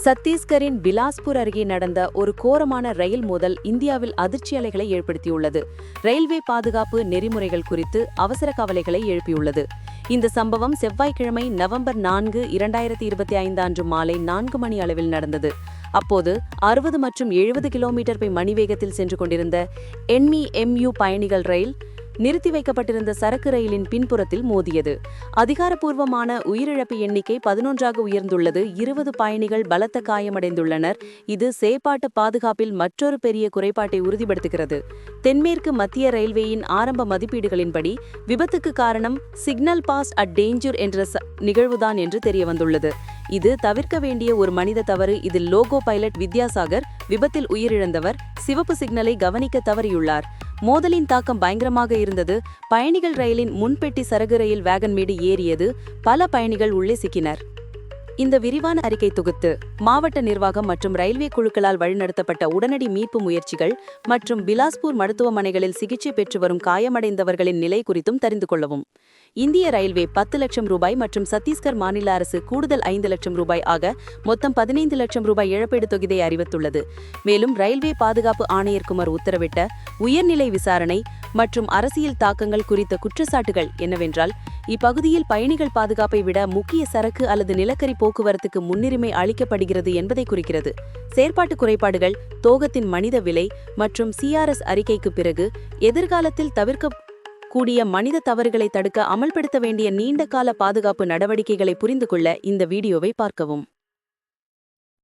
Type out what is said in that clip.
சத்தீஸ்கரின் பிலாஸ்பூர் அருகே நடந்த ஒரு கோரமான ரயில் மோதல் இந்தியாவில் அதிர்ச்சி அலைகளை ஏற்படுத்தியுள்ளது. ரயில்வே பாதுகாப்பு நெறிமுறைகள் குறித்து அவசர கவலைகளை எழுப்பியுள்ளது. இந்த சம்பவம் செவ்வாய்க்கிழமை நவம்பர் 4, 2025 அன்று மாலை 4 மணி அளவில் நடந்தது. அப்போது 60 மற்றும் 70 கிலோமீட்டர் மணி வேகத்தில் சென்று கொண்டிருந்த என்இஎம்யூ பயணிகள் ரயில் நிறுத்தி வைக்கப்பட்டிருந்த சரக்கு ரயிலின் பின்புறத்தில் மோதியது. அதிகாரப்பூர்வமான உயிரிழப்பு எண்ணிக்கை 11ஆக உயர்ந்துள்ளது. 20 பயணிகள் பலத்த காயமடைந்துள்ளனர். இது செயற்பாட்டு பாதுகாப்பில் மற்றொரு பெரிய குறைபாட்டை உறுதிப்படுத்துகிறது. தென்மேற்கு மத்திய ரயில்வேயின் ஆரம்ப மதிப்பீடுகளின்படி விபத்துக்கு காரணம் சிக்னல் பாஸ் அட் டேஞ்சர் என்ற நிகழ்வுதான் என்று தெரியவந்துள்ளது. இது தவிர்க்க வேண்டிய ஒரு மனித தவறு. இதில் லோகோ பைலட் வித்யாசாகர் விபத்தில் உயிரிழந்தவர் சிவப்பு சிக்னலை கவனிக்க தவறியுள்ளார். மோதலின் தாக்கம் பயங்கரமாக இருந்தது. பயணிகள் ரயிலின் முன்பெட்டி சரகு ரயில் வேகன் மீது ஏறியது. பல பயணிகள் உள்ளே சிக்கினர். இந்த விரிவான அறிக்கை தொகுத்து மாவட்ட நிர்வாகம் மற்றும் ரயில்வே குழுக்களால் வழிநடத்தப்பட்ட உடனடி மீட்பு முயற்சிகள் மற்றும் பிலாஸ்பூர் மருத்துவமனைகளில் சிகிச்சை பெற்று வரும் காயமடைந்தவர்களின் நிலை குறித்தும் தெரிந்து கொள்ளவும். இந்திய ரயில்வே 10 லட்சம் ரூபாய் மற்றும் சத்தீஸ்கர் மாநில அரசு கூடுதல் 5 லட்சம் ரூபாய் ஆக மொத்தம் 15 லட்சம் ரூபாய் இழப்பீடு தொகையை அறிவித்துள்ளது. மேலும் ரயில்வே பாதுகாப்பு ஆணையர்குமார் உத்தரவிட்ட உயர்நிலை விசாரணை மற்றும் அரசியல் தாக்கங்கள் குறித்த குற்றச்சாட்டுகள் என்னவென்றால், இப்பகுதியில் பயணிகள் பாதுகாப்பை விட முக்கிய சரக்கு அல்லது நிலக்கரி போக்குவரத்துக்கு முன்னுரிமை அளிக்கப்படுகிறது என்பதை குறிக்கிறது. செயற்பாட்டு குறைபாடுகள், தோகத்தின் மனித விலை மற்றும் சிஆர்எஸ் அறிக்கைக்கு பிறகு எதிர்காலத்தில் தவிர்க்கக்கூடிய மனித தவறுகளை தடுக்க அமல்படுத்த வேண்டிய நீண்டகால பாதுகாப்பு நடவடிக்கைகளை புரிந்து கொள்ள இந்த வீடியோவை பார்க்கவும்.